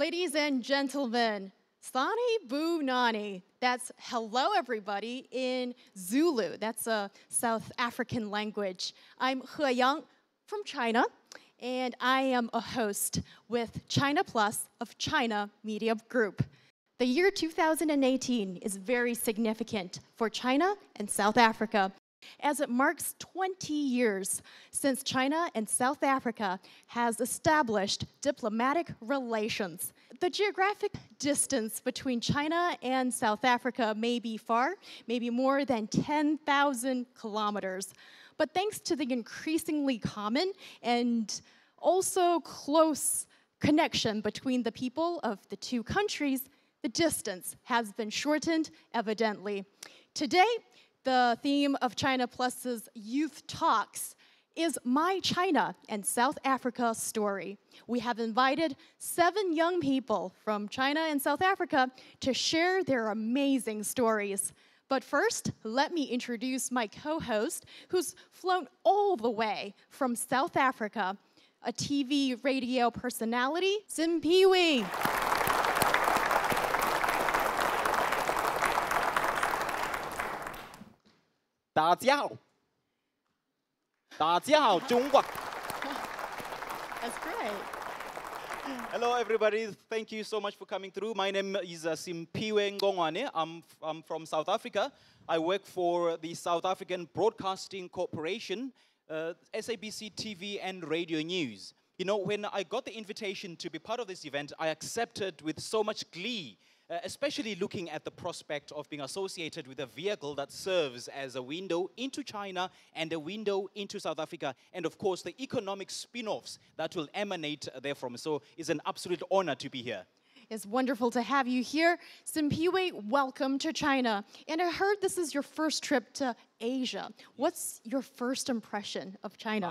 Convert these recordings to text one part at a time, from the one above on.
Ladies and gentlemen, Sani Bu Nani. That's hello, everybody, in Zulu. That's a South African language. I'm He Yang from China, and I am a host with China Plus of China Media Group. The year 2018 is very significant for China and South Africa, as it marks 20 years since China and South Africa has established diplomatic relations. The geographic distance between China and South Africa may be far, maybe more than 10,000 kilometers. But thanks to the increasingly common and also close connection between the people of the two countries, the distance has been shortened, evidently. Today, the theme of China Plus's Youth Talks is My China and South Africa Story. We have invited 7 young people from China and South Africa to share their amazing stories. But first, let me introduce my co-host, who's flown all the way from South Africa, a TV radio personality, Simpiwe. 大家好，大家好，中国。 That's great. Hello, everybody. Thank you so much for coming through. My name is Simpiwe Ngongwane. I'm from South Africa. I work for the South African Broadcasting Corporation, SABC TV and Radio News. You know, when I got the invitation to be part of this event, I accepted with so much glee. Especially looking at the prospect of being associated with a vehicle that serves as a window into China and a window into South Africa, and of course the economic spin-offs that will emanate therefrom. So it's an absolute honor to be here. It's wonderful to have you here. Simpiwe, welcome to China. And I heard this is your first trip to Asia. What's your first impression of China?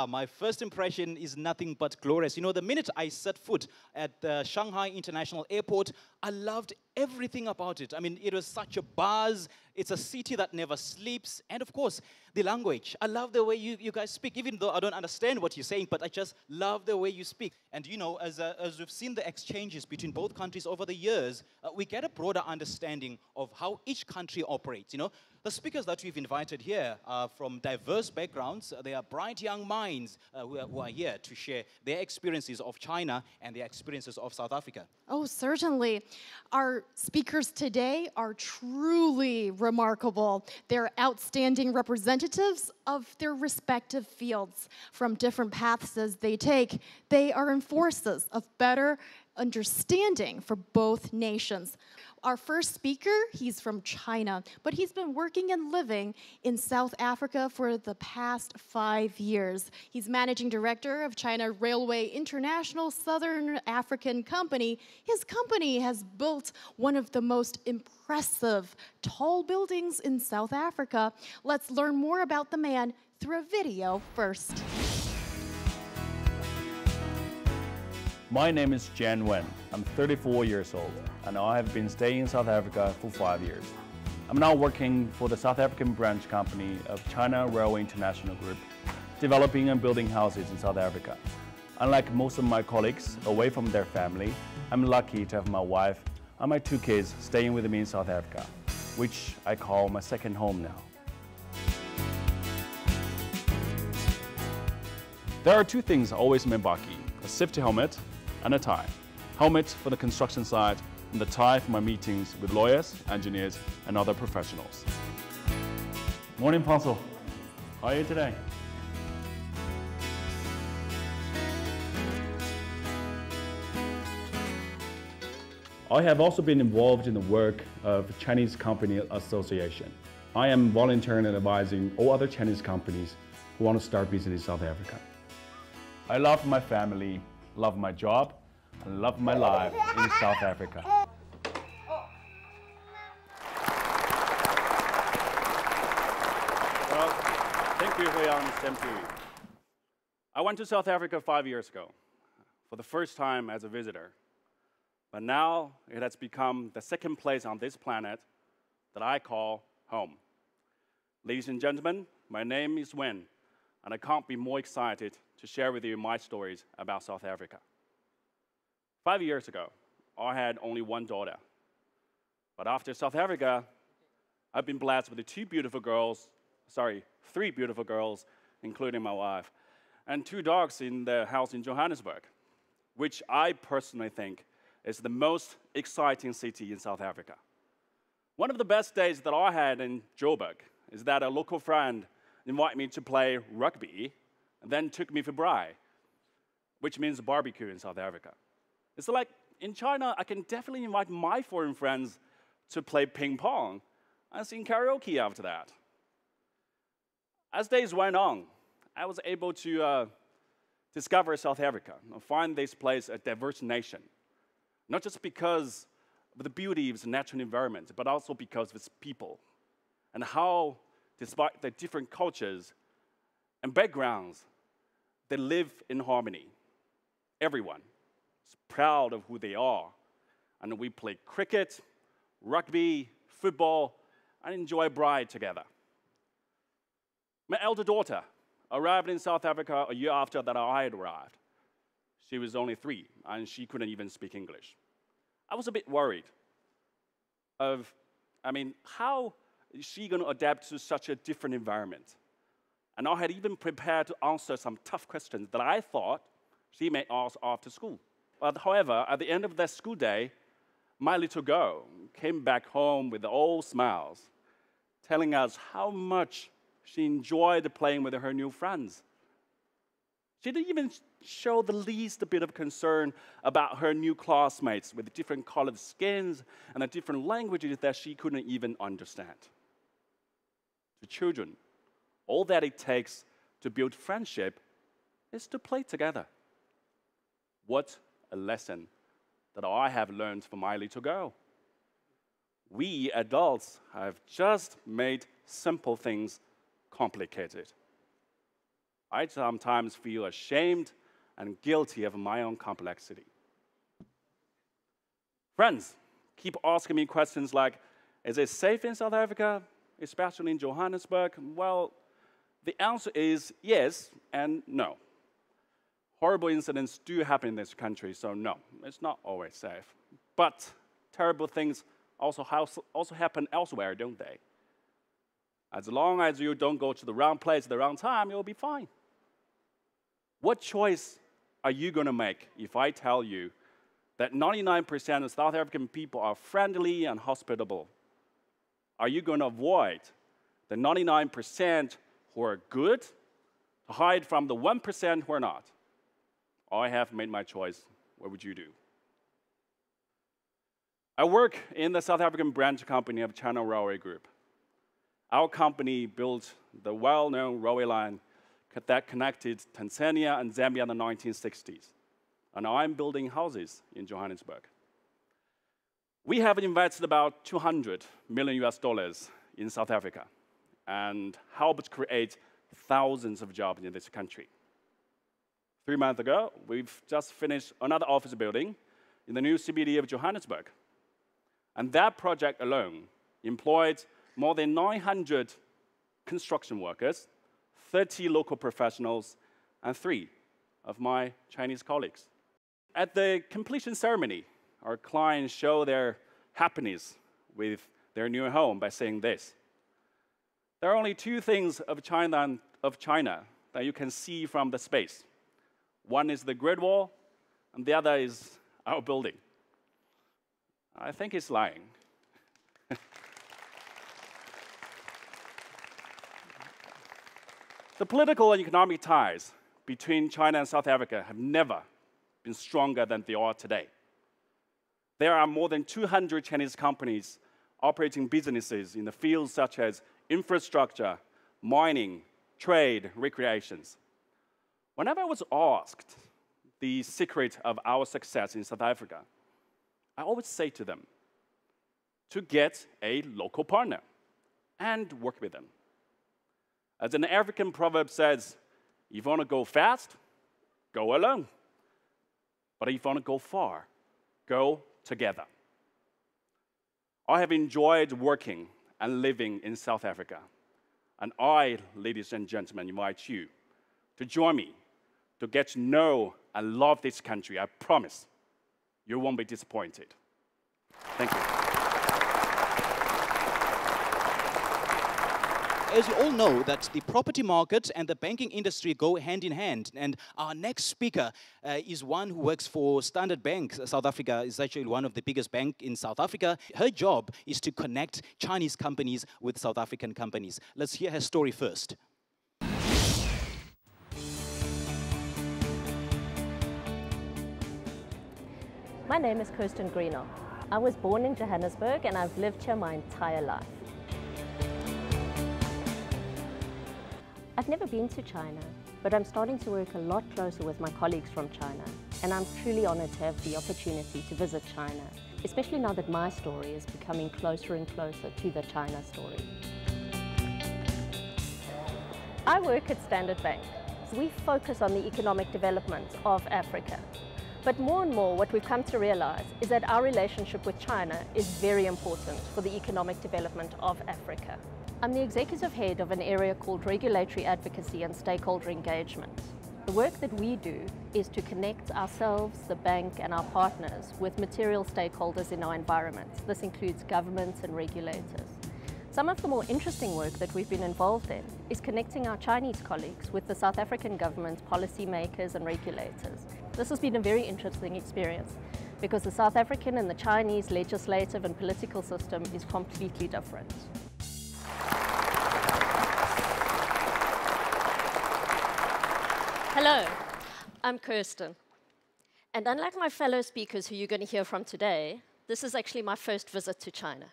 My first impression is nothing but glorious. You know, the minute I set foot at the Shanghai International Airport, I loved everything about it. I mean, it was such a buzz. It's a city that never sleeps. And of course, the language. I love the way you guys speak, even though I don't understand what you're saying, but I just love the way you speak. And you know, as we've seen the exchanges between both countries over the years, we get a broader understanding of how each country operates. You know, the speakers that we've invited here are from diverse backgrounds. They are bright young minds who are here to share their experiences of China and their experiences of South Africa. Oh, certainly. Our speakers today are truly remarkable. They're outstanding representatives of their respective fields. From different paths as they take, they are enforcers of better understanding for both nations. Our first speaker, he's from China, but he's been working and living in South Africa for the past 5 years. He's managing director of China Railway International Southern African Company. His company has built one of the most impressive tall buildings in South Africa. Let's learn more about the man through a video first. My name is Jan Wen. I'm 34 years old, and I have been staying in South Africa for 5 years. I'm now working for the South African branch company of China Railway International Group, developing and building houses in South Africa. Unlike most of my colleagues away from their family, I'm lucky to have my wife and my 2 kids staying with me in South Africa, which I call my second home now. There are 2 things always in my baki: a safety helmet and a tie. Helmet for the construction site and the tie for my meetings with lawyers, engineers, and other professionals. Morning, Pansel. How are you today? I have also been involved in the work of Chinese Company Association. I am volunteering and advising all other Chinese companies who want to start business in South Africa. I love my family, love my job, and love my life in South Africa. Well, thank you, He Yang and Simpiwe. I went to South Africa 5 years ago for the first time as a visitor. But now it has become the second place on this planet that I call home. Ladies and gentlemen, my name is Wen, and I can't be more excited to share with you my stories about South Africa. 5 years ago, I had only one daughter. But after South Africa, I've been blessed with three beautiful girls, including my wife, and 2 dogs in the house in Johannesburg, which I personally think is the most exciting city in South Africa. One of the best days that I had in Joburg is that a local friend invited me to play rugby and then took me for braai, which means barbecue in South Africa. It's like in China, I can definitely invite my foreign friends to play ping pong and sing karaoke after that. As days went on, I was able to discover South Africa and find this place a diverse nation, not just because of the beauty of its natural environment, but also because of its people and how, despite their different cultures and backgrounds, they live in harmony. Everyone is proud of who they are, and we play cricket, rugby, football, and enjoy braai together. My elder daughter arrived in South Africa a year after that I had arrived. She was only 3, and she couldn't even speak English. I was a bit worried how is she going to adapt to such a different environment? And I had even prepared to answer some tough questions that I thought she may ask after school. But however, at the end of that school day, my little girl came back home with all smiles, telling us how much she enjoyed playing with her new friends. She didn't even show the least bit of concern about her new classmates with different colored skins and the different languages that she couldn't even understand. To children, all that it takes to build friendship is to play together. What a lesson that I have learned from my little girl. We adults have just made simple things complicated. I sometimes feel ashamed and guilty of my own complexity. Friends keep asking me questions like, is it safe in South Africa, especially in Johannesburg? Well, the answer is yes and no. Horrible incidents do happen in this country, so no, it's not always safe. But terrible things also happen elsewhere, don't they? As long as you don't go to the wrong place at the wrong time, you'll be fine. What choice are you going to make if I tell you that 99% of South African people are friendly and hospitable? Are you going to avoid the 99% who are good to hide from the 1% who are not? I have made my choice. What would you do? I work in the South African branch company of China Railway Group. Our company built the well-known railway line that connected Tanzania and Zambia in the 1960s. And I'm building houses in Johannesburg. We have invested about $200 million in South Africa and helped create thousands of jobs in this country. 3 months ago, we've just finished another office building in the new CBD of Johannesburg. And that project alone employed more than 900 construction workers, 30 local professionals, and 3 of my Chinese colleagues. At the completion ceremony, our clients show their happiness with their new home by saying this: there are only 2 things of China that you can see from the space. One is the Great Wall, and the other is our building. I think he's lying. The political and economic ties between China and South Africa have never been stronger than they are today. There are more than 200 Chinese companies operating businesses in the fields such as infrastructure, mining, trade, recreations. Whenever I was asked the secret of our success in South Africa, I always say to them to get a local partner and work with them. As an African proverb says, if you want to go fast, go alone. But if you want to go far, go together. I have enjoyed working and living in South Africa. And I, ladies and gentlemen, invite you to join me to get to know and love this country. I promise You won't be disappointed. Thank you. As you all know, that the property market and the banking industry go hand in hand. And our next speaker is one who works for Standard Bank. South Africa is actually one of the biggest banks in South Africa. Her job is to connect Chinese companies with South African companies. Let's hear her story first. My name is Kirsten Greenough. I was born in Johannesburg and I've lived here my entire life. I've never been to China, but I'm starting to work a lot closer with my colleagues from China, and I'm truly honored to have the opportunity to visit China, especially now that my story is becoming closer and closer to the China story. I work at Standard Bank. We focus on the economic development of Africa. But more and more, what we've come to realize is that our relationship with China is very important for the economic development of Africa. I'm the executive head of an area called Regulatory Advocacy and Stakeholder Engagement. The work that we do is to connect ourselves, the bank, and our partners with material stakeholders in our environment. This includes governments and regulators. Some of the more interesting work that we've been involved in is connecting our Chinese colleagues with the South African government, policymakers and regulators. This has been a very interesting experience because the South African and the Chinese legislative and political system is completely different. Hello, I'm Kirsten. And unlike my fellow speakers who you're going to hear from today, this is actually my first visit to China.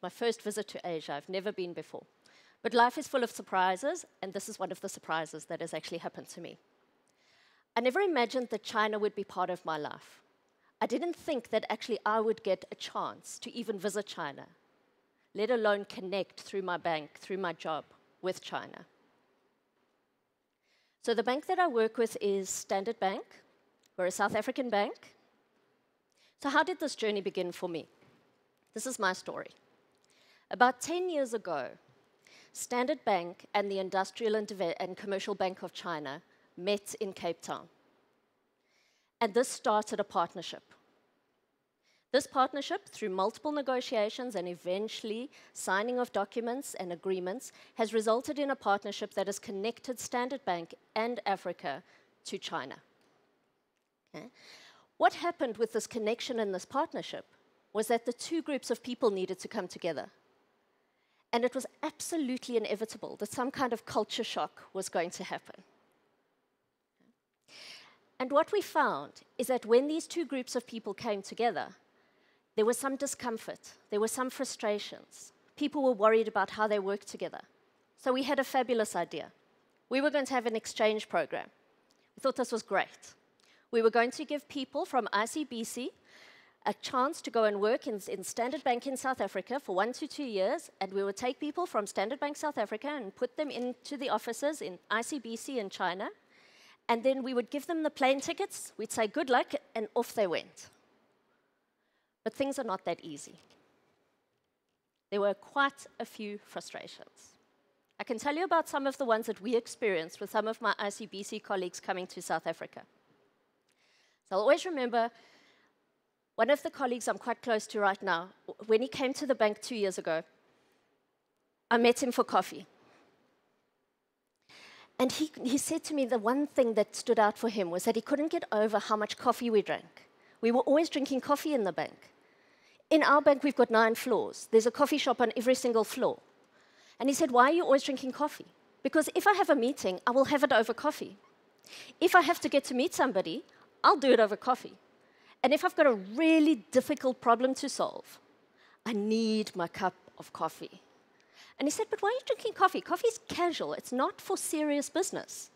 My first visit to Asia. I've never been before. But life is full of surprises, and this is one of the surprises that has actually happened to me. I never imagined that China would be part of my life. I didn't think that actually I would get a chance to even visit China, let alone connect through my bank, through my job with China. So the bank that I work with is Standard Bank. We're a South African bank. So how did this journey begin for me? This is my story. About 10 years ago, Standard Bank and the Industrial and Commercial Bank of China met in Cape Town. And this started a partnership. This partnership, through multiple negotiations and eventually signing of documents and agreements, has resulted in a partnership that has connected Standard Bank and Africa to China. Okay. What happened with this connection and this partnership was that the two groups of people needed to come together. And it was absolutely inevitable that some kind of culture shock was going to happen. And what we found is that when these two groups of people came together, there was some discomfort, there were some frustrations. People were worried about how they worked together. So we had a fabulous idea. We were going to have an exchange program. We thought this was great. We were going to give people from ICBC a chance to go and work in Standard Bank in South Africa for 1 to 2 years, and we would take people from Standard Bank South Africa and put them into the offices in ICBC in China, and then we would give them the plane tickets, we'd say good luck, and off they went. But things are not that easy. There were quite a few frustrations. I can tell you about some of the ones that we experienced with some of my ICBC colleagues coming to South Africa. So I'll always remember one of the colleagues I'm quite close to right now, when he came to the bank 2 years ago, I met him for coffee. And he said to me the one thing that stood out for him was that he couldn't get over how much coffee we drank. We were always drinking coffee in the bank. In our bank, we've got 9 floors. There's a coffee shop on every single floor. And he said, why are you always drinking coffee? Because if I have a meeting, I will have it over coffee. If I have to get to meet somebody, I'll do it over coffee. And if I've got a really difficult problem to solve, I need my cup of coffee. And he said, but why are you drinking coffee? Coffee is casual. It's not for serious business.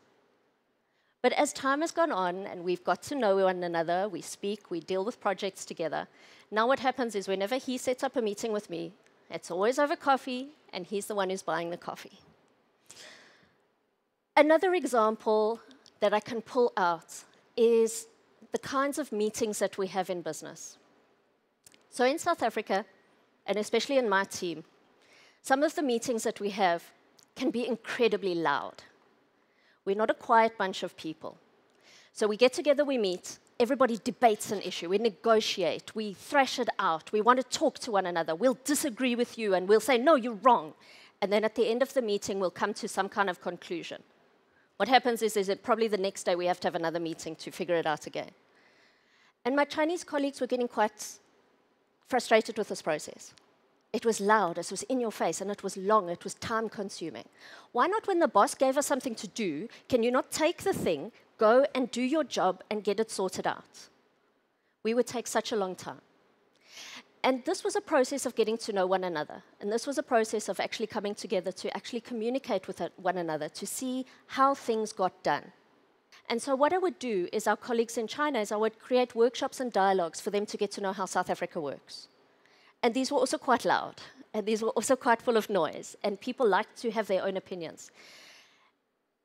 But as time has gone on and we've got to know one another, we speak, we deal with projects together, now what happens is whenever he sets up a meeting with me, it's always over coffee, and he's the one who's buying the coffee. Another example that I can pull out is the kinds of meetings that we have in business. So in South Africa, and especially in my team, some of the meetings that we have can be incredibly loud. We're not a quiet bunch of people. So we get together, we meet, everybody debates an issue, we negotiate, we thrash it out, we want to talk to one another, we'll disagree with you and we'll say, no, you're wrong. And then at the end of the meeting, we'll come to some kind of conclusion. What happens is that probably the next day we have to have another meeting to figure it out again. And my Chinese colleagues were getting quite frustrated with this process. It was loud, it was in your face, and it was long, it was time-consuming. Why not, when the boss gave us something to do, can you not take the thing, go and do your job and get it sorted out? We would take such a long time. And this was a process of getting to know one another. And this was a process of actually coming together to actually communicate with one another, to see how things got done. And so what I would do is our colleagues in China is I would create workshops and dialogues for them to get to know how South Africa works. And these were also quite loud. And these were also quite full of noise. And people liked to have their own opinions.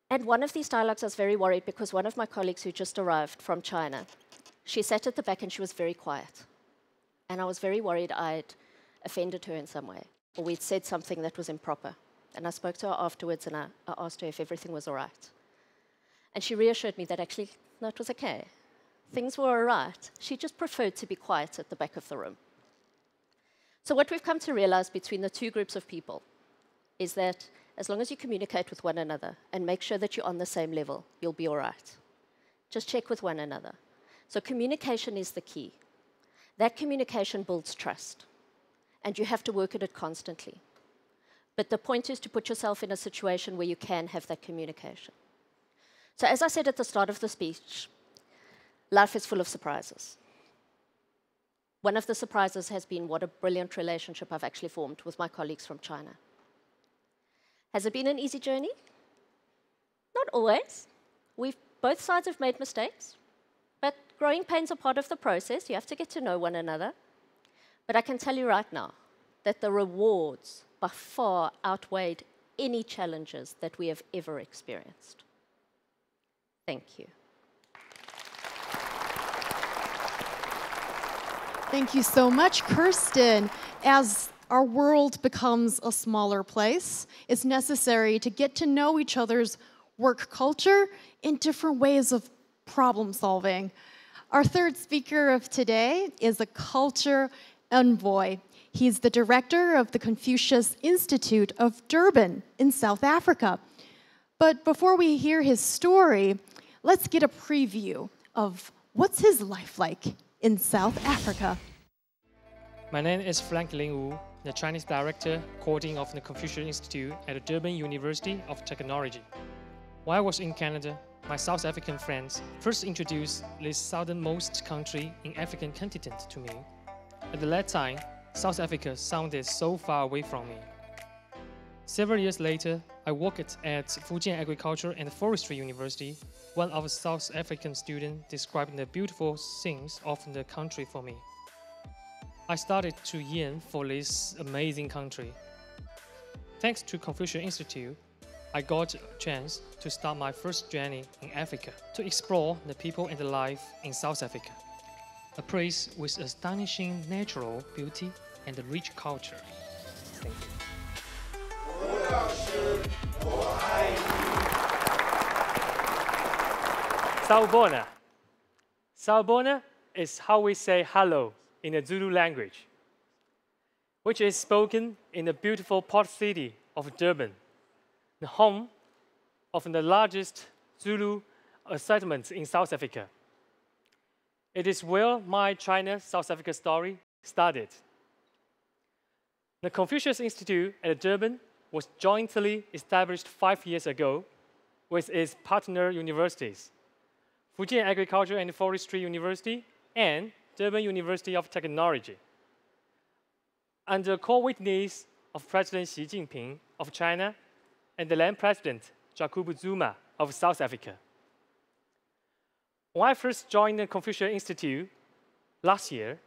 And one of these dialogues I was very worried because one of my colleagues who just arrived from China, she sat at the back and she was very quiet. And I was very worried I'd offended her in some way, or we'd said something that was improper. And I spoke to her afterwards, and I asked her if everything was all right. And she reassured me that actually, no, it was okay. Things were all right. She just preferred to be quiet at the back of the room. So what we've come to realize between the two groups of people is that as long as you communicate with one another and make sure that you're on the same level, you'll be all right. Just check with one another. So communication is the key. That communication builds trust, and you have to work at it constantly. But the point is to put yourself in a situation where you can have that communication. So as I said at the start of the speech, life is full of surprises. One of the surprises has been what a brilliant relationship I've actually formed with my colleagues from China. Has it been an easy journey? Not always. Both sides have made mistakes. But growing pains are part of the process. You have to get to know one another. But I can tell you right now that the rewards by far outweighed any challenges that we have ever experienced. Thank you. Thank you so much, Kirsten. As our world becomes a smaller place, it's necessary to get to know each other's work culture in different ways of problem solving. Our third speaker of today is a culture envoy. He's the director of the Confucius Institute of Durban in South Africa. But before we hear his story, let's get a preview of what's his life like in South Africa. My name is Frank Ling Wu, the Chinese director coordinating of the Confucius Institute at the Durban University of Technology. While I was in Canada, my South African friends first introduced this southernmost country in African continent to me. At that time, South Africa sounded so far away from me. Several years later, I worked at Fujian Agriculture and Forestry University. One of the South African students describing the beautiful things of the country for me. I started to yearn for this amazing country. Thanks to Confucius Institute, I got a chance to start my first journey in Africa to explore the people and the life in South Africa, a place with astonishing natural beauty and a rich culture. Thank you. Sawubona. Sawubona is how we say hello in the Zulu language, which is spoken in the beautiful port city of Durban, the home of the largest Zulu settlements in South Africa. It is where my China-South Africa story started. The Confucius Institute at Durban was jointly established 5 years ago with its partner universities, Fujian Agriculture and Forestry University and Durban University of Technology. Under co-witness of President Xi Jinping of China and the then President Jacob Zuma of South Africa. When I first joined the Confucius Institute last year,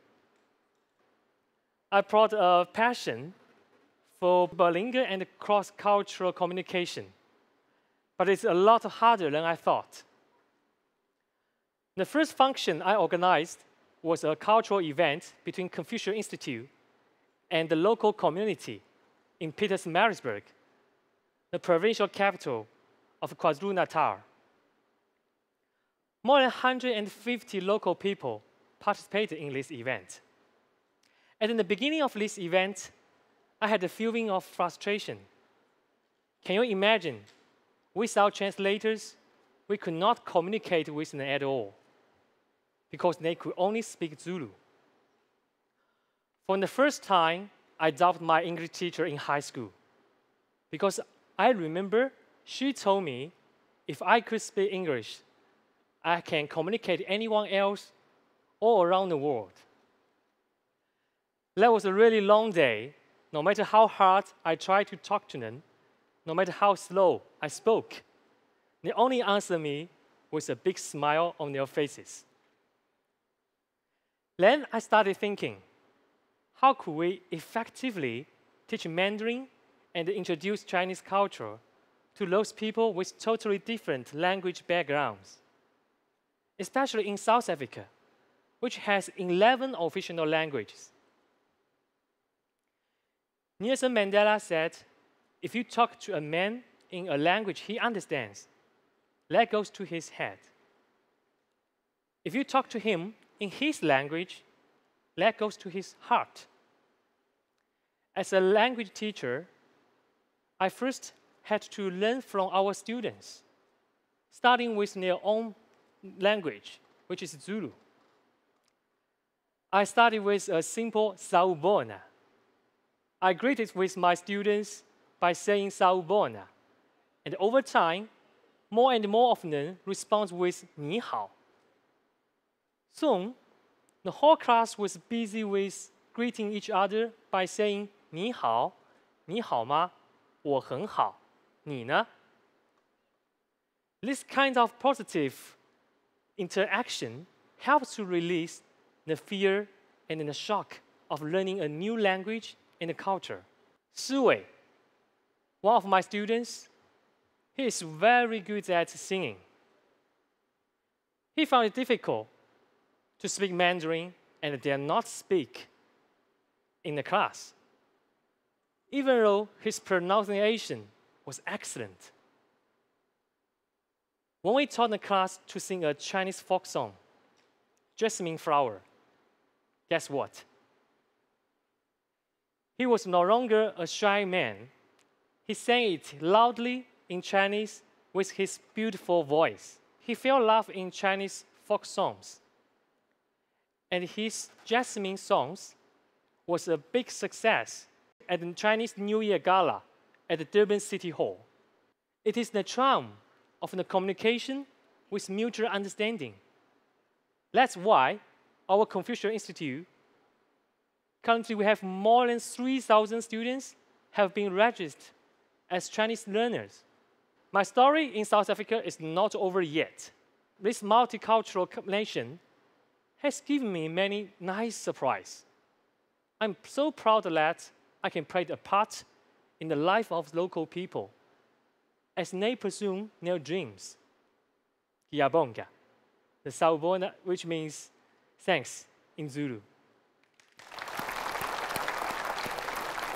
I brought a passion for bilingual and cross-cultural communication, but it's a lot harder than I thought. The first function I organized was a cultural event between Confucius Institute and the local community in Pietermaritzburg, the provincial capital of KwaZulu-Natal. More than 150 local people participated in this event. And in the beginning of this event, I had a feeling of frustration. Can you imagine? Without translators, we could not communicate with them at all because they could only speak Zulu. For the first time, I doubted my English teacher in high school because I remember she told me if I could speak English, I can communicate with anyone else all around the world. That was a really long day. No matter how hard I tried to talk to them, no matter how slow I spoke, they only answered me with a big smile on their faces. Then I started thinking, how could we effectively teach Mandarin and introduce Chinese culture to those people with totally different language backgrounds, especially in South Africa, which has 11 official languages. Nelson Mandela said, if you talk to a man in a language he understands, that goes to his head. If you talk to him in his language, that goes to his heart. As a language teacher, I first had to learn from our students, starting with their own language, which is Zulu. I started with a simple sawubona. I greeted with my students by saying sawubona, and over time, more and more of them respond with ni hao. Soon, the whole class was busy with greeting each other by saying ni hao, ni hao ma, 我很好, ni ne? This kind of positive interaction helps to release the fear and the shock of learning a new language and a culture. Shi Wei, one of my students, he is very good at singing. He found it difficult to speak Mandarin and dare not speak in the class, even though his pronunciation was excellent. When we taught the class to sing a Chinese folk song, Jasmine Flower, guess what? He was no longer a shy man. He sang it loudly in Chinese with his beautiful voice. He felt love in Chinese folk songs. And his Jasmine songs was a big success at the Chinese New Year Gala at the Durban City Hall. It is the charm of the communication with mutual understanding. That's why our Confucius Institute, currently we have more than 3,000 students have been registered as Chinese learners. My story in South Africa is not over yet. This multicultural nation has given me many nice surprises. I'm so proud that I can play a part in the life of local people as they pursue their dreams. Ngiyabonga, the sawubona, which means thanks in Zulu.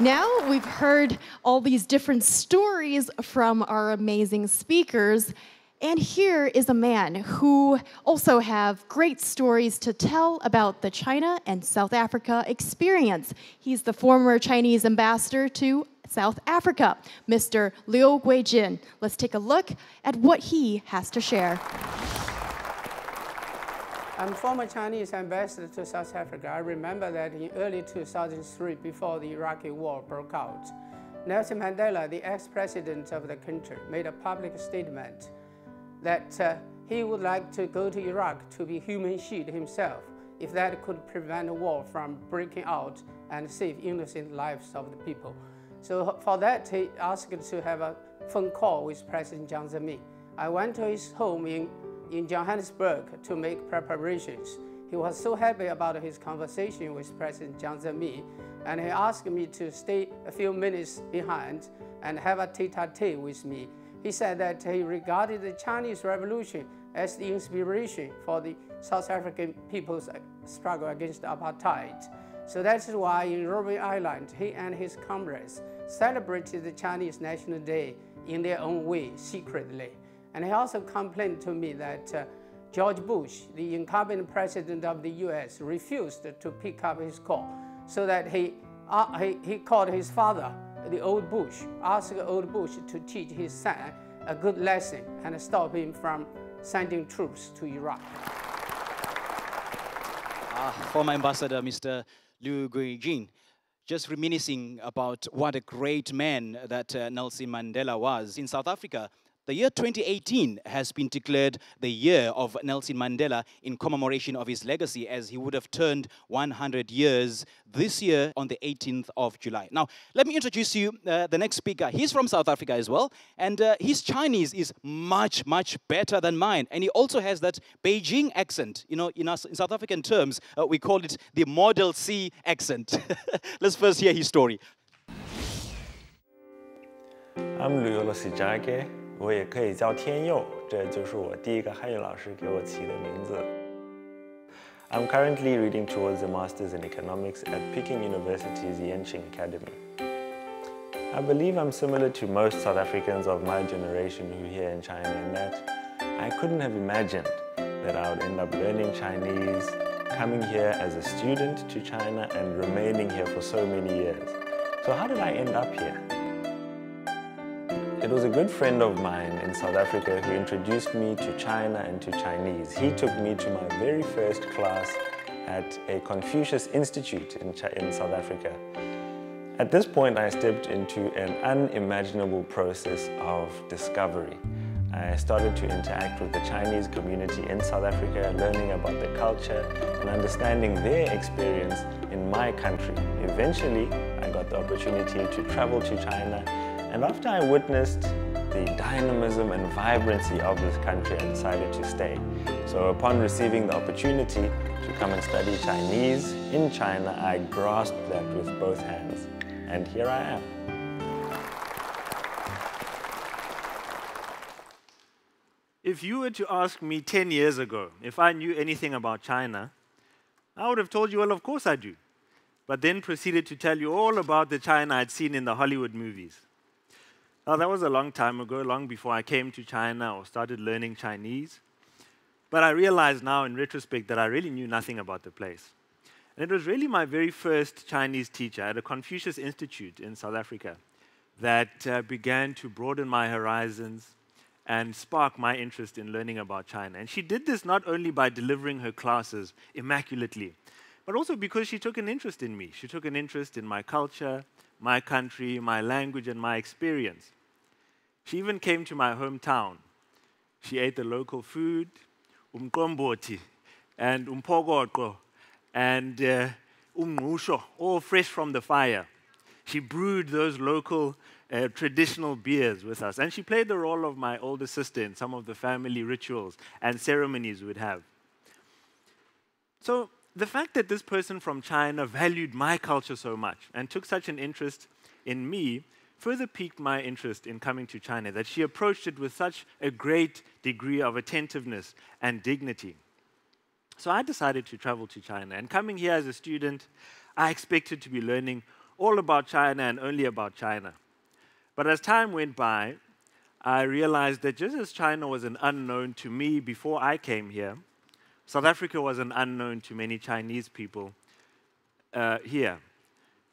Now we've heard all these different stories from our amazing speakers, and here is a man who also have great stories to tell about the China and South Africa experience. He's the former Chinese ambassador to South Africa, Mr. Liu Guijin. Let's take a look at what he has to share. I'm former Chinese ambassador to South Africa. I remember that in early 2003, before the Iraqi war broke out, Nelson Mandela, the ex-president of the country, made a public statement that he would like to go to Iraq to be human shield himself, if that could prevent a war from breaking out and save innocent lives of the people. So for that, he asked to have a phone call with President Jiang Zemin. I went to his home in Johannesburg to make preparations. He was so happy about his conversation with President Jiang Zemin, and he asked me to stay a few minutes behind and have a tete-a-tete with me. He said that he regarded the Chinese Revolution as the inspiration for the South African people's struggle against apartheid. So that's why in Robben Island, he and his comrades celebrated the Chinese National Day in their own way, secretly. And he also complained to me that George Bush, the incumbent president of the US, refused to pick up his call, so that he called his father, the old Bush, asked old Bush to teach his son a good lesson and stop him from sending troops to Iraq. Former Ambassador Mr. Liu Guijin, just reminiscing about what a great man that Nelson Mandela was. In South Africa, the year 2018 has been declared the year of Nelson Mandela in commemoration of his legacy, as he would have turned 100 years this year on the 18th of July. Now, let me introduce you the next speaker. He's from South Africa as well, and his Chinese is much, much better than mine. And he also has that Beijing accent. You know, in South African terms, we call it the Model C accent. Let's first hear his story. I'm Luyolo Sijage. 我也可以叫天佑，这就是我第一个汉语老师给我起的名字。I'm currently reading towards a master's in economics at Peking University's Yenching Academy. I believe I'm similar to most South Africans of my generation who are here in China in that I couldn't have imagined that I would end up learning Chinese, coming here as a student to China and remaining here for so many years. So how did I end up here? It was a good friend of mine in South Africa who introduced me to China and to Chinese. He took me to my very first class at a Confucius Institute in South Africa. At this point, I stepped into an unimaginable process of discovery. I started to interact with the Chinese community in South Africa, learning about the culture and understanding their experience in my country. Eventually, I got the opportunity to travel to China. And after I witnessed the dynamism and vibrancy of this country, I decided to stay. So upon receiving the opportunity to come and study Chinese in China, I grasped that with both hands. And here I am. If you were to ask me 10 years ago if I knew anything about China, I would have told you, well, of course I do. But then proceeded to tell you all about the China I'd seen in the Hollywood movies. Now, that was a long time ago, long before I came to China or started learning Chinese. But I realize now, in retrospect, that I really knew nothing about the place. And it was really my very first Chinese teacher at a Confucius Institute in South Africa that began to broaden my horizons and spark my interest in learning about China. And she did this not only by delivering her classes immaculately, but also because she took an interest in me. She took an interest in my culture, my country, my language, and my experience. She even came to my hometown. She ate the local food, umqombothi, and umpokoqo, and umngqusho, all fresh from the fire. She brewed those local traditional beers with us, and she played the role of my older sister in some of the family rituals and ceremonies we'd have. So the fact that this person from China valued my culture so much and took such an interest in me further piqued my interest in coming to China, that she approached it with such a great degree of attentiveness and dignity. So I decided to travel to China, and coming here as a student, I expected to be learning all about China and only about China. But as time went by, I realized that just as China was an unknown to me before I came here, South Africa was an unknown to many Chinese people here.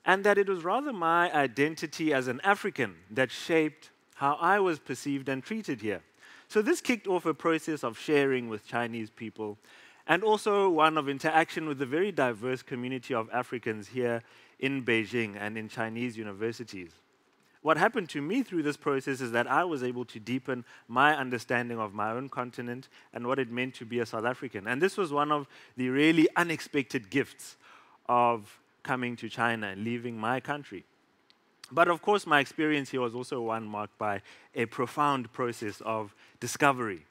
And that it was rather my identity as an African that shaped how I was perceived and treated here. So this kicked off a process of sharing with Chinese people, and also one of interaction with the very diverse community of Africans here in Beijing and in Chinese universities. What happened to me through this process is that I was able to deepen my understanding of my own continent and what it meant to be a South African. And this was one of the really unexpected gifts of coming to China and leaving my country. But of course, my experience here was also one marked by a profound process of discovery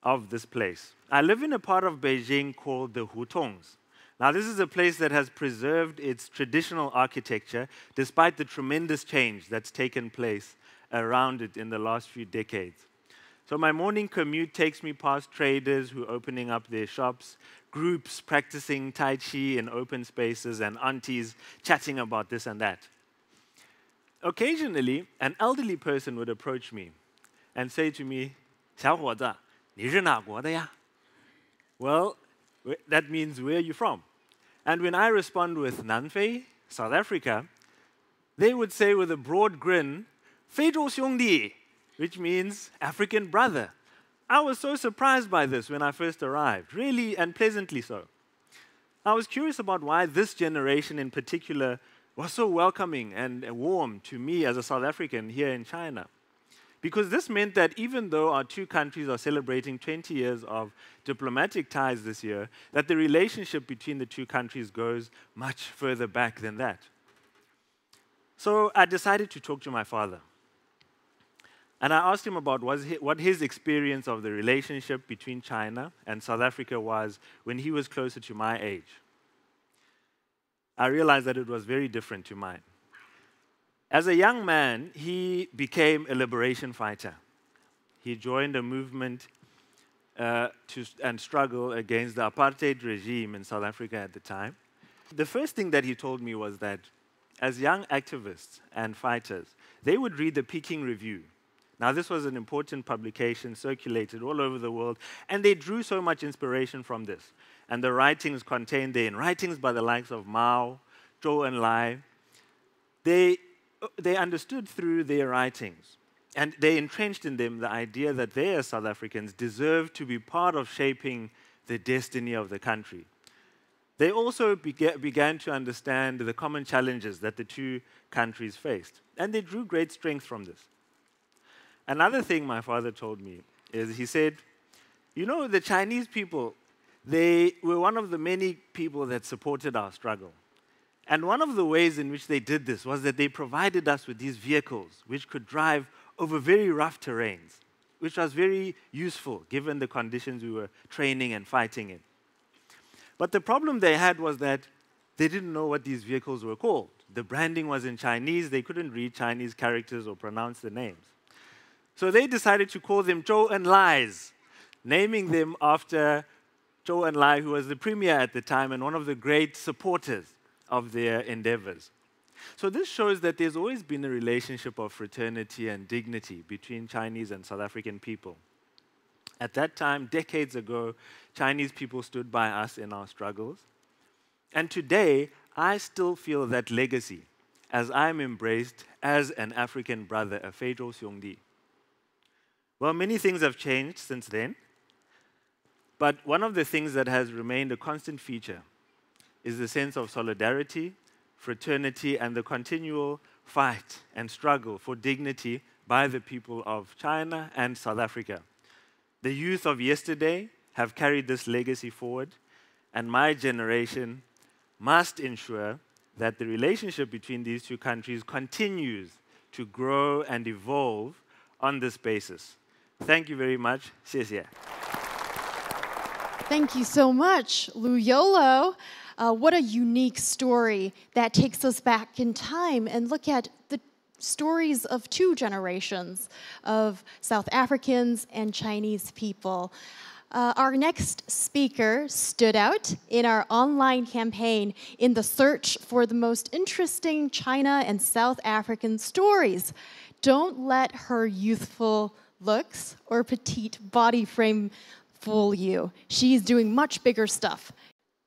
of this place. I live in a part of Beijing called the Hutongs. Now, this is a place that has preserved its traditional architecture despite the tremendous change that's taken place around it in the last few decades. So my morning commute takes me past traders who are opening up their shops, groups practicing Tai Chi in open spaces, and aunties chatting about this and that. Occasionally, an elderly person would approach me and say to me, 小伙子，你是哪国的呀? Well, that means, where are you from? And when I respond with Nanfei, South Africa, they would say with a broad grin, 非洲兄弟, which means African brother. I was so surprised by this when I first arrived, really, and pleasantly so. I was curious about why this generation in particular was so welcoming and warm to me as a South African here in China. Because this meant that even though our two countries are celebrating 20 years of diplomatic ties this year, that the relationship between the two countries goes much further back than that. So I decided to talk to my father. And I asked him about what his experience of the relationship between China and South Africa was when he was closer to my age. I realized that it was very different to mine. As a young man, he became a liberation fighter. He joined a movement and struggle against the apartheid regime in South Africa at the time. The first thing that he told me was that as young activists and fighters, they would read the Peking Review. Now, this was an important publication circulated all over the world, and they drew so much inspiration from this. And the writings contained therein, writings by the likes of Mao, Zhou Enlai, they understood through their writings, and they entrenched in them the idea that they, as South Africans, deserved to be part of shaping the destiny of the country. They also began to understand the common challenges that the two countries faced, and they drew great strength from this. Another thing my father told me is he said, you know, the Chinese people, they were one of the many people that supported our struggle. And one of the ways in which they did this was that they provided us with these vehicles which could drive over very rough terrains, which was very useful given the conditions we were training and fighting in. But the problem they had was that they didn't know what these vehicles were called. The branding was in Chinese, they couldn't read Chinese characters or pronounce the names. So they decided to call them Zhou Enlais, naming them after Zhou Enlai, who was the premier at the time and one of the great supporters of their endeavors. So this shows that there's always been a relationship of fraternity and dignity between Chinese and South African people. At that time, decades ago, Chinese people stood by us in our struggles. And today, I still feel that legacy as I'm embraced as an African brother, a 非洲兄弟. Well, many things have changed since then, but one of the things that has remained a constant feature is the sense of solidarity, fraternity, and the continual fight and struggle for dignity by the people of China and South Africa. The youth of yesterday have carried this legacy forward, and my generation must ensure that the relationship between these two countries continues to grow and evolve on this basis. Thank you very much. 谢谢. Thank you so much, Lu Yolo. What a unique story that takes us back in time and look at the stories of two generations of South Africans and Chinese people. Our next speaker stood out in our online campaign in the search for the most interesting China and South African stories. Don't let her youthful looks or petite body frame fool you. She's doing much bigger stuff.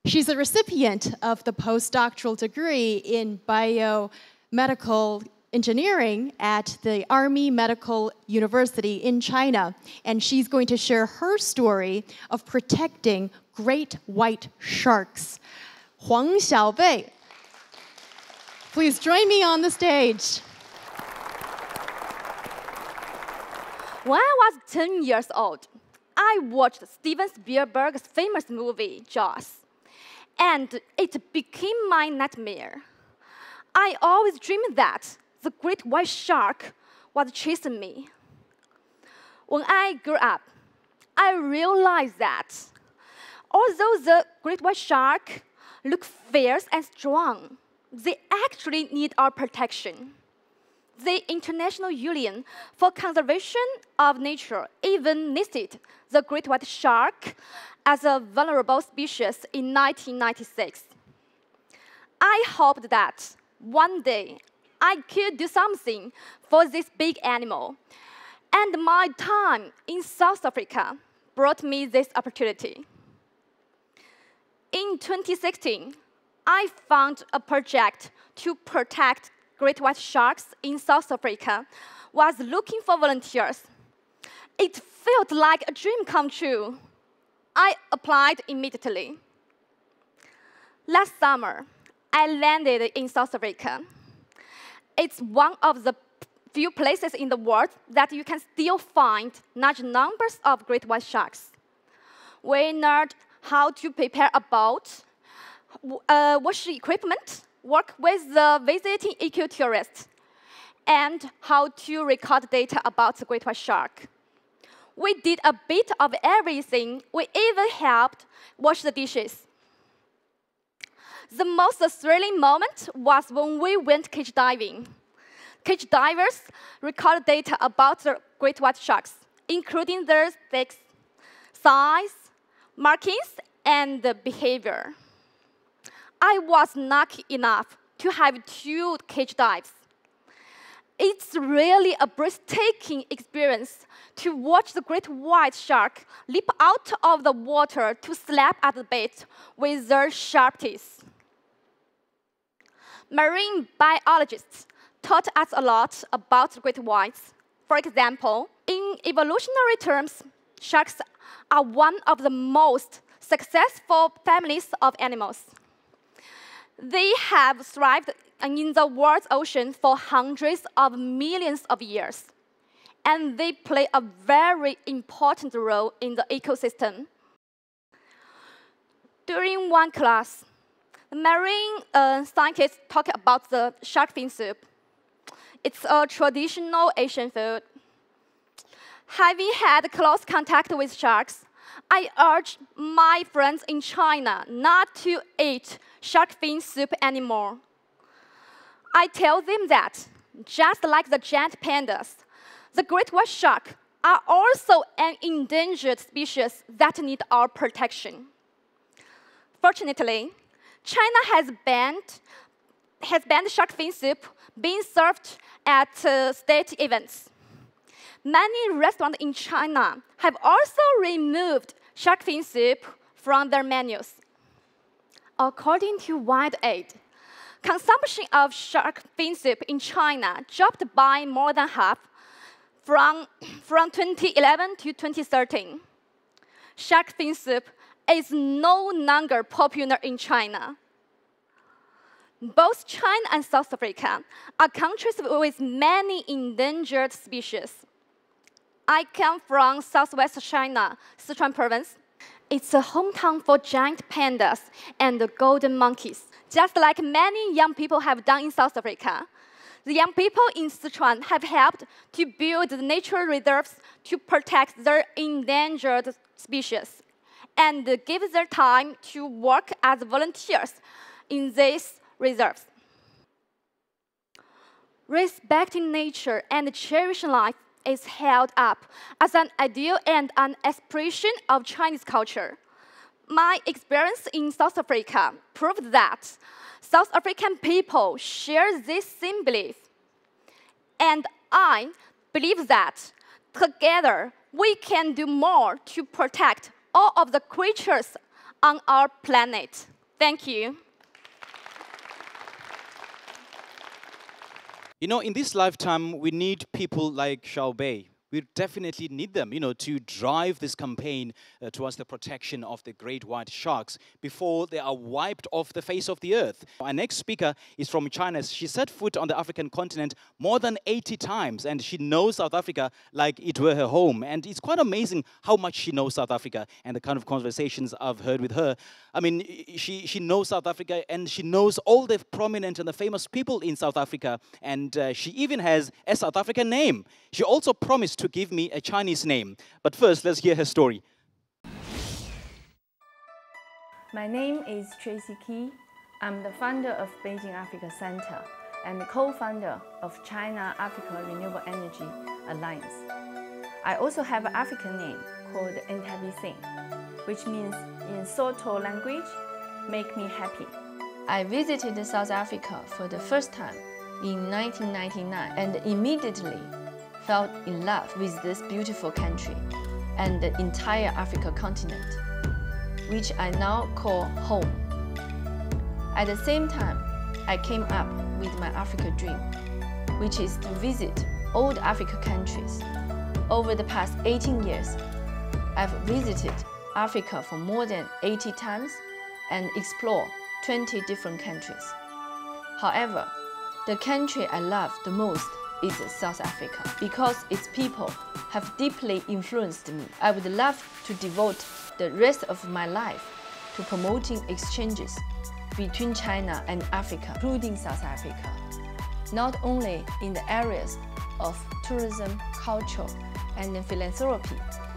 She's a recipient of the postdoctoral degree in biomedical engineering at the Army Medical University in China, and she's going to share her story of protecting great white sharks. Huang Xiaobei, please join me on the stage. When I was 10 years old, I watched Steven Spielberg's famous movie, Jaws, and it became my nightmare. I always dreamed that the great white shark was chasing me. When I grew up, I realized that although the great white shark looks fierce and strong, they actually need our protection. The International Union for Conservation of Nature even listed the great white shark as a vulnerable species in 1996. I hoped that one day I could do something for this big animal, and my time in South Africa brought me this opportunity. In 2016, I found a project to protect great white sharks in South Africa, was looking for volunteers. It felt like a dream come true. I applied immediately. Last summer, I landed in South Africa. It's one of the few places in the world that you can still find large numbers of great white sharks. We learned how to prepare a boat, wash equipment, work with the visiting eco-tourists, and how to record data about the great white shark. We did a bit of everything. We even helped wash the dishes. The most thrilling moment was when we went cage diving. Cage divers record data about the great white sharks, including their sex, size, markings, and behavior. I was lucky enough to have 2 cage dives. It's really a breathtaking experience to watch the great white shark leap out of the water to slap at the bait with their sharp teeth. Marine biologists taught us a lot about the great whites. For example, in evolutionary terms, sharks are one of the most successful families of animals. They have thrived in the world's ocean for hundreds of millions of years, and they play a very important role in the ecosystem. During one class, the marine scientists talked about the shark fin soup. It's a traditional Asian food. Having had close contact with sharks, I urge my friends in China not to eat shark fin soup anymore. I tell them that, just like the giant pandas, the great white shark are also an endangered species that need our protection. Fortunately, China has banned shark fin soup being served at state events. Many restaurants in China have also removed shark fin soup from their menus. According to WildAid, consumption of shark fin soup in China dropped by more than half from 2011 to 2013. Shark fin soup is no longer popular in China. Both China and South Africa are countries with many endangered species. I come from southwest China, Sichuan province. It's a hometown for giant pandas and golden monkeys, just like many young people have done in South Africa. The young people in Sichuan have helped to build nature reserves to protect their endangered species and give their time to work as volunteers in these reserves. Respecting nature and cherishing life is held up as an ideal and an expression of Chinese culture. My experience in South Africa proved that South African people share this same belief. And I believe that together we can do more to protect all of the creatures on our planet. Thank you. You know, in this lifetime, we need people like Xiao Bei. We definitely need them, you know, to drive this campaign towards the protection of the great white sharks before they are wiped off the face of the earth. Our next speaker is from China. She set foot on the African continent more than 80 times, and she knows South Africa like it were her home. And it's quite amazing how much she knows South Africa and the kind of conversations I've heard with her. I mean, she knows South Africa, and she knows all the prominent and the famous people in South Africa, and she even has a South African name. She also promised to give me a Chinese name. But first, let's hear her story. My name is Tracy Key. I'm the founder of Beijing Africa Center and the co-founder of China-Africa Renewable Energy Alliance. I also have an African name called Entavi Singh, which means in Sotho language, make me happy. I visited South Africa for the first time in 1999 and immediately fell in love with this beautiful country and the entire African continent. which I now call home. At the same time, I came up with my Africa dream, which is to visit all the Africa countries. Over the past 18 years, I've visited Africa for more than 80 times and explored 20 different countries. However, the country I love the most is South Africa because its people have deeply influenced me. I would love to devote the rest of my life to promoting exchanges between China and Africa, including South Africa, not only in the areas of tourism, culture, and philanthropy,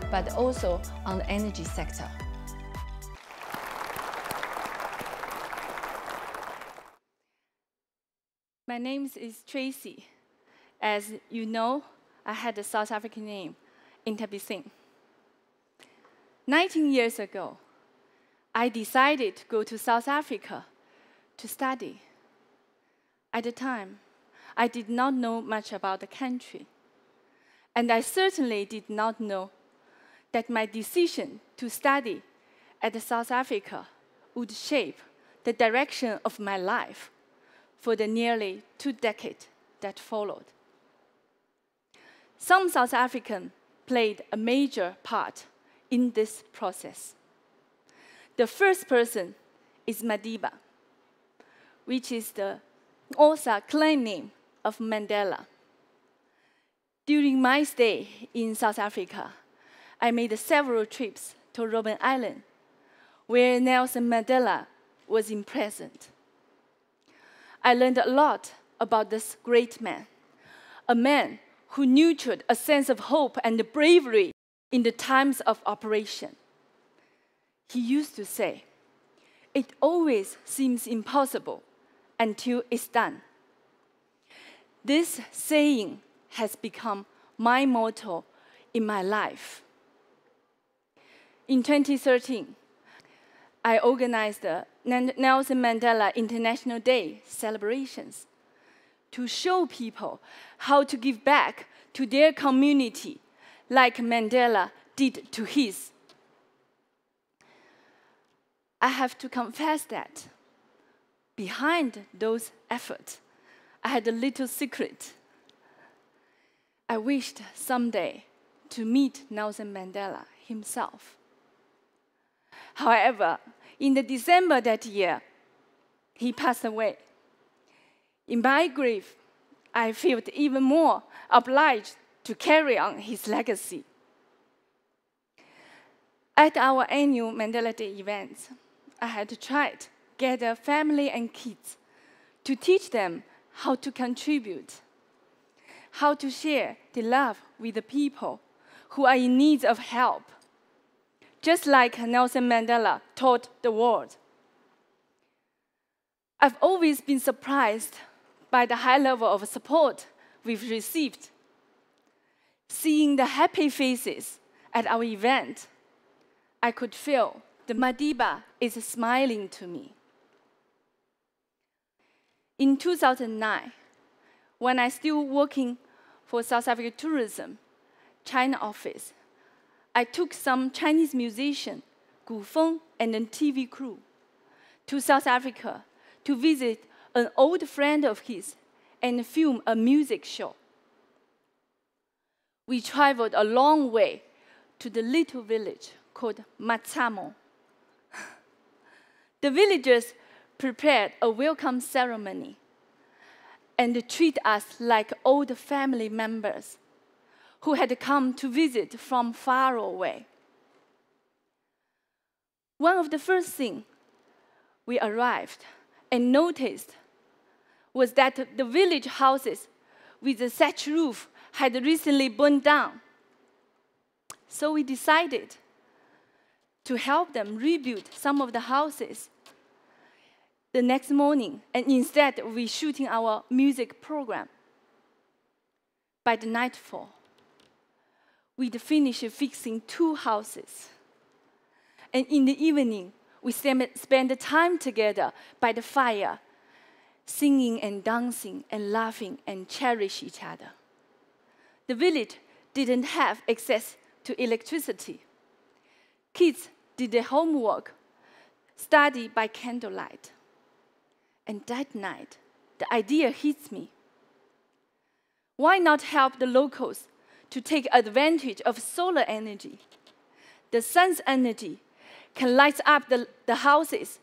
but also on the energy sector. My name is Tracy. As you know, I had a South African name, Intabising. 19 years ago, I decided to go to South Africa to study. At the time, I did not know much about the country, and I certainly did not know that my decision to study at South Africa would shape the direction of my life for the nearly 2 decades that followed. Some South Africans played a major part in this process. The first person is Madiba, which is the Xhosa clan name of Mandela. During my stay in South Africa, I made several trips to Robben Island, where Nelson Mandela was present. I learned a lot about this great man, a man who nurtured a sense of hope and bravery in the times of operation. He used to say, "It always seems impossible until it's done." This saying has become my motto in my life. In 2013, I organized the Nelson Mandela International Day celebrations to show people how to give back to their community like Mandela did to his. I have to confess that behind those efforts, I had a little secret. I wished someday to meet Nelson Mandela himself. However, in December that year, he passed away. In my grief, I felt even more obliged to carry on his legacy. At our annual Mandela Day events, I had tried to gather family and kids to teach them how to contribute, how to share the love with the people who are in need of help, just like Nelson Mandela taught the world. I've always been surprised by the high level of support we've received. Seeing the happy faces at our event, I could feel the Madiba is smiling to me. In 2009, when I was still working for South Africa Tourism China office, I took some Chinese musician, Gu Feng, and a TV crew to South Africa to visit an old friend of his and film a music show. We traveled a long way to the little village called Matsamo. The villagers prepared a welcome ceremony and treated us like old family members who had come to visit from far away. One of the first things we arrived and noticed was that the village houses with the thatch roof had recently burned down. So we decided to help them rebuild some of the houses the next morning, and instead we shooting our music program. By the nightfall, we'd finished fixing 2 houses. And in the evening, we spent the time together by the fire, singing and dancing and laughing and cherish each other. The village didn't have access to electricity. Kids did their homework study by candlelight. And that night, the idea hits me. Why not help the locals to take advantage of solar energy? The sun's energy can light up the houses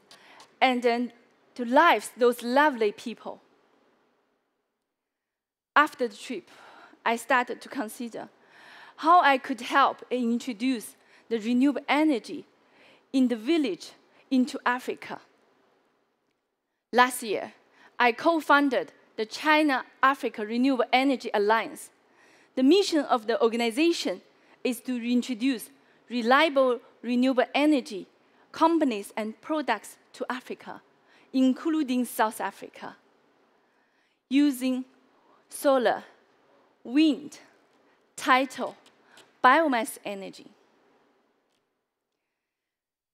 and then to live those lovely people. After the trip, I started to consider how I could help and introduce the renewable energy in the village into Africa. Last year, I co-founded the China-Africa Renewable Energy Alliance. The mission of the organization is to reintroduce reliable renewable energy companies and products to Africa, including South Africa, using solar, wind, tidal, biomass energy.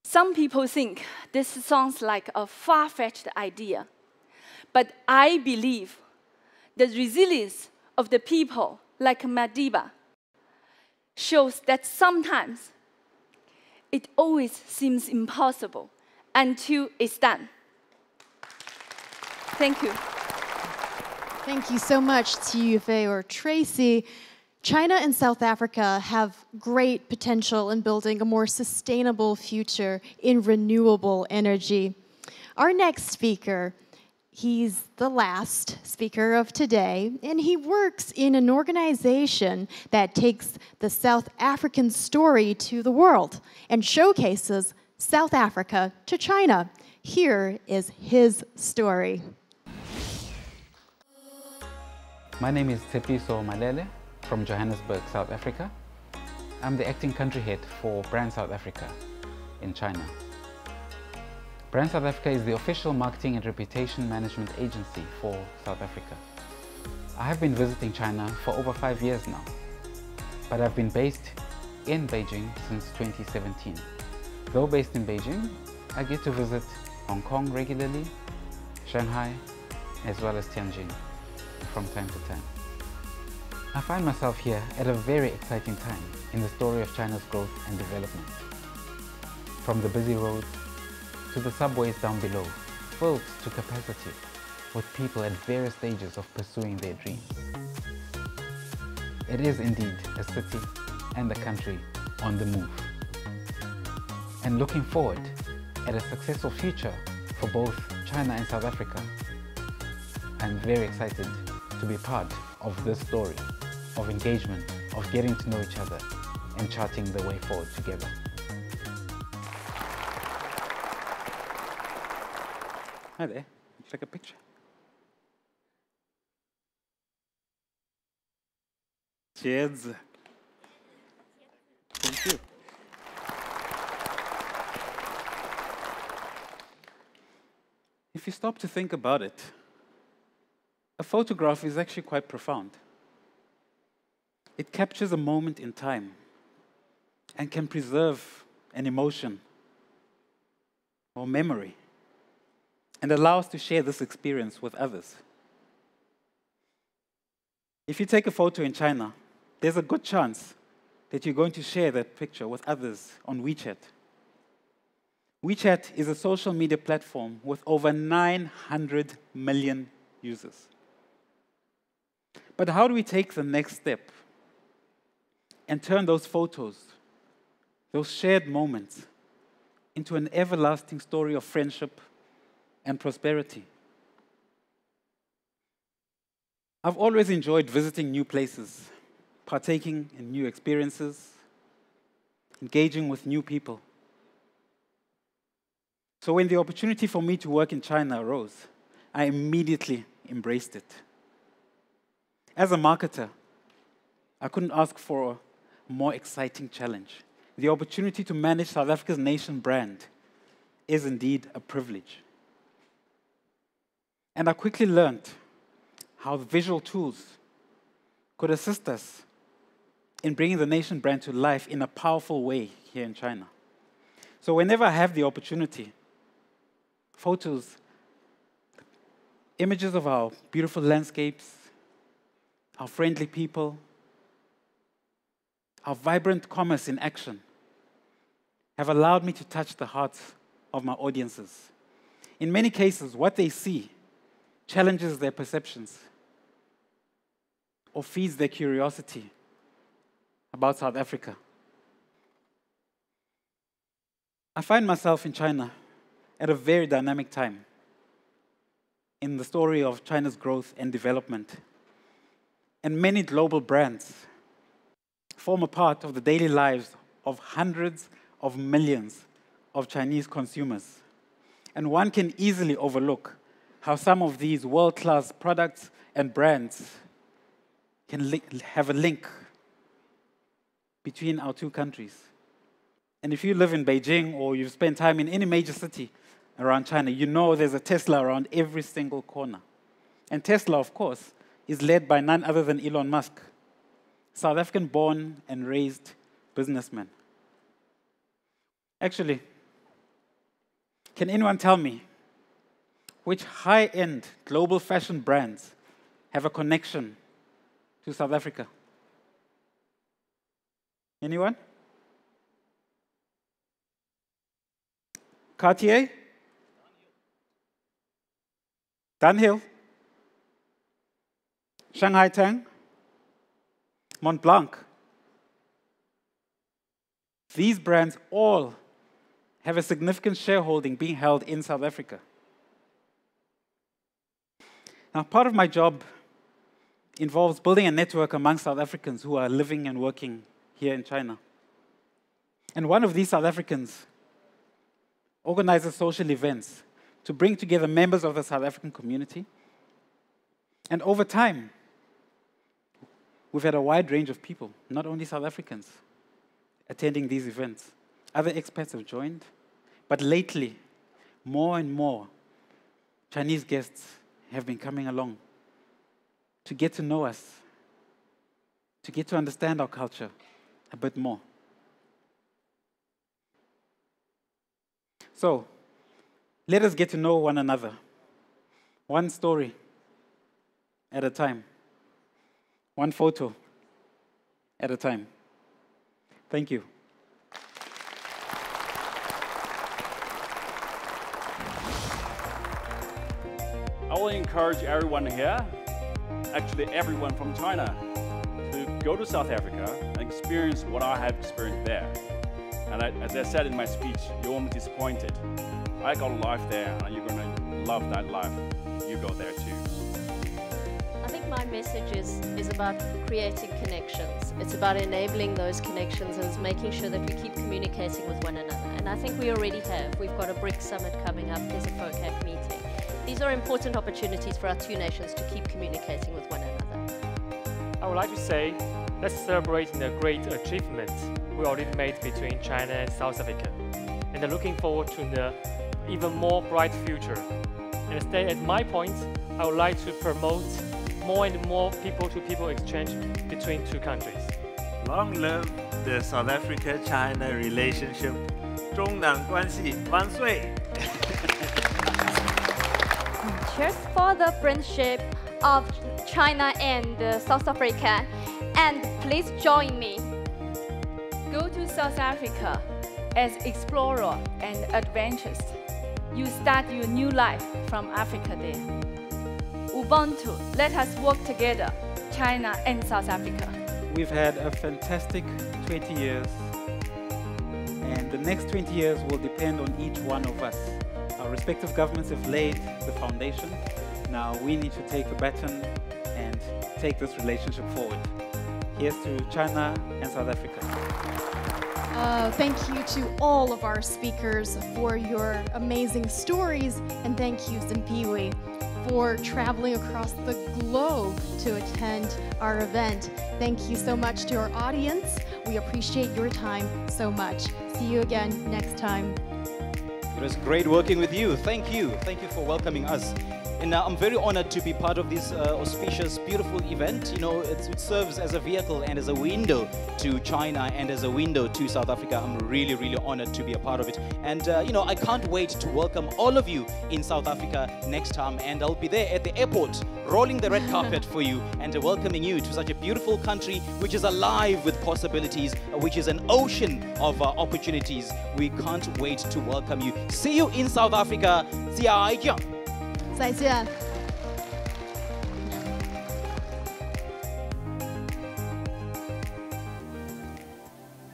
Some people think this sounds like a far-fetched idea, but I believe the resilience of the people like Madiba shows that sometimes it always seems impossible until it's done. Thank you. Thank you so much to Yufei or Tracy. China and South Africa have great potential in building a more sustainable future in renewable energy. Our next speaker, he's the last speaker of today, and he works in an organization that takes the South African story to the world and showcases South Africa to China. Here is his story. My name is Tshepiso Malele from Johannesburg, South Africa. I'm the acting country head for Brand South Africa in China. Brand South Africa is the official marketing and reputation management agency for South Africa. I have been visiting China for over 5 years now, but I've been based in Beijing since 2017. Though based in Beijing, I get to visit Hong Kong regularly, Shanghai, as well as Tianjin from time to time. I find myself here at a very exciting time in the story of China's growth and development. From the busy roads to the subways down below, filled to capacity with people at various stages of pursuing their dreams. It is indeed a city and a country on the move. And looking forward at a successful future for both China and South Africa, I'm very excited to be part of this story of engagement, of getting to know each other and charting the way forward together. Hi there, would you like a picture? Cheers. Thank you. If you stop to think about it, a photograph is actually quite profound. It captures a moment in time and can preserve an emotion or memory and allow us to share this experience with others. If you take a photo in China, there's a good chance that you're going to share that picture with others on WeChat. WeChat is a social media platform with over 900 million users. But how do we take the next step and turn those photos, those shared moments, into an everlasting story of friendship and prosperity? I've always enjoyed visiting new places, partaking in new experiences, engaging with new people. So when the opportunity for me to work in China arose, I immediately embraced it. As a marketer, I couldn't ask for a more exciting challenge. The opportunity to manage South Africa's nation brand is indeed a privilege. And I quickly learned how visual tools could assist us in bringing the nation brand to life in a powerful way here in China. So whenever I have the opportunity, photos, images of our beautiful landscapes, our friendly people, our vibrant commerce in action have allowed me to touch the hearts of my audiences. In many cases, what they see challenges their perceptions or feeds their curiosity about South Africa. I find myself in China at a very dynamic time in the story of China's growth and development. And many global brands form a part of the daily lives of hundreds of millions of Chinese consumers. And one can easily overlook how some of these world-class products and brands can have a link between our two countries. And if you live in Beijing or you've spent time in any major city around China, you know there's a Tesla around every single corner. And Tesla, of course, is led by none other than Elon Musk, South African-born and raised businessman. Actually, can anyone tell me which high-end global fashion brands have a connection to South Africa? Anyone? Cartier? Dunhill? Shanghai Tang? Montblanc? These brands all have a significant shareholding being held in South Africa. Now, part of my job involves building a network among South Africans who are living and working here in China. And one of these South Africans organizes social events to bring together members of the South African community. And over time, we've had a wide range of people, not only South Africans, attending these events. Other expats have joined, but lately, more and more Chinese guests have been coming along to get to know us, to get to understand our culture a bit more. So, let us get to know one another, one story at a time, one photo at a time. Thank you. I will encourage everyone here, actually everyone from China, to go to South Africa and experience what I have experienced there. And as I said in my speech, you won't be disappointed. I got a life there, and you're going to love that life. You go there too. I think my message is about creating connections. It's about enabling those connections and making sure that we keep communicating with one another. And I think we already have. We've got a BRICS summit coming up. There's a FOCAC meeting. These are important opportunities for our two nations to keep communicating with one another. I would like to say, let's celebrate the great achievements we already made between China and South Africa, and looking forward to the even more bright future. And stay at my point, I would like to promote more and more people-to-people exchange between two countries. Long live the South Africa-China relationship. 中南关系万岁! Cheers for the friendship of China and South Africa. And please join me. Go to South Africa as explorer and adventurist. You start your new life from Africa there. Ubuntu, let us work together, China and South Africa. We've had a fantastic 20 years, and the next 20 years will depend on each one of us. Our respective governments have laid the foundation. Now we need to take the baton and take this relationship forward. Here's to China and South Africa. Thank you to all of our speakers for your amazing stories, and thank you, Zimpiwi, for traveling across the globe to attend our event. Thank you so much to our audience. We appreciate your time so much. See you again next time. It was great working with you. Thank you. Thank you for welcoming us And I'm very honored to be part of this auspicious, beautiful event. You know, it serves as a vehicle and as a window to China and as a window to South Africa. I'm really, really honored to be a part of it. And, you know, I can't wait to welcome all of you in South Africa next time. And I'll be there at the airport, rolling the red carpet for you and welcoming you to such a beautiful country which is alive with possibilities, which is an ocean of opportunities. We can't wait to welcome you. See you in South Africa. 再见。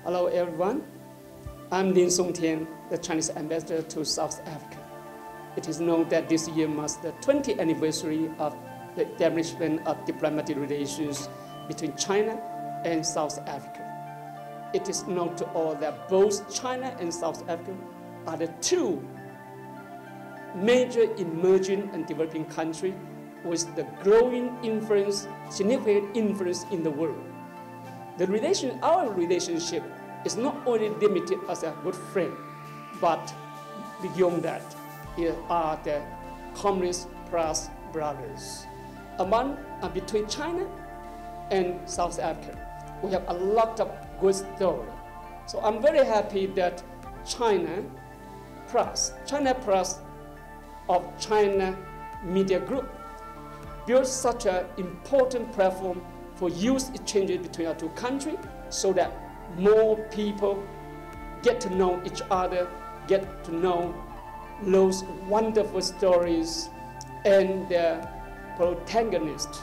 Hello everyone, I'm Lin Songtian, the Chinese ambassador to South Africa. It is known that this year marks the 20th anniversary of the establishment of diplomatic relations between China and South Africa. It is known to all that both China and South Africa are the two major emerging and developing countries with the growing influence, significant influence in the world. Our relationship is not only limited as a good friend, but beyond that, we are the communist plus brothers. Between China and South Africa, we have a lot of good story. So I'm very happy that China Plus of China Media Group built such an important platform for youth exchanges between our two countries so that more people get to know each other, get to know those wonderful stories and their protagonists.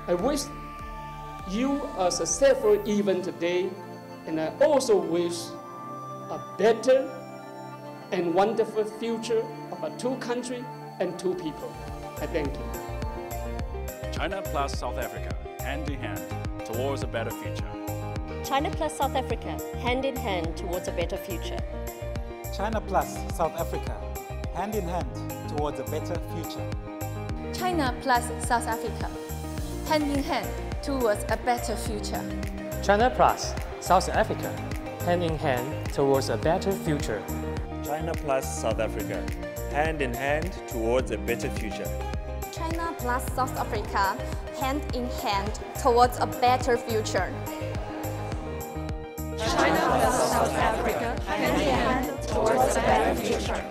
I wish you a successful event today, and I also wish a better and wonderful future of our two countries and two people. I thank you. China plus South Africa, hand in hand towards a better future. China plus South Africa, hand in hand towards a better future. China plus South Africa, hand in hand towards a better future. China plus South Africa, hand in hand towards a better future. China plus South Africa, hand in hand towards a better future. China plus South Africa, hand in hand towards a better future. China plus South Africa, hand in hand towards a better future. China plus South Africa, hand in hand towards a better future.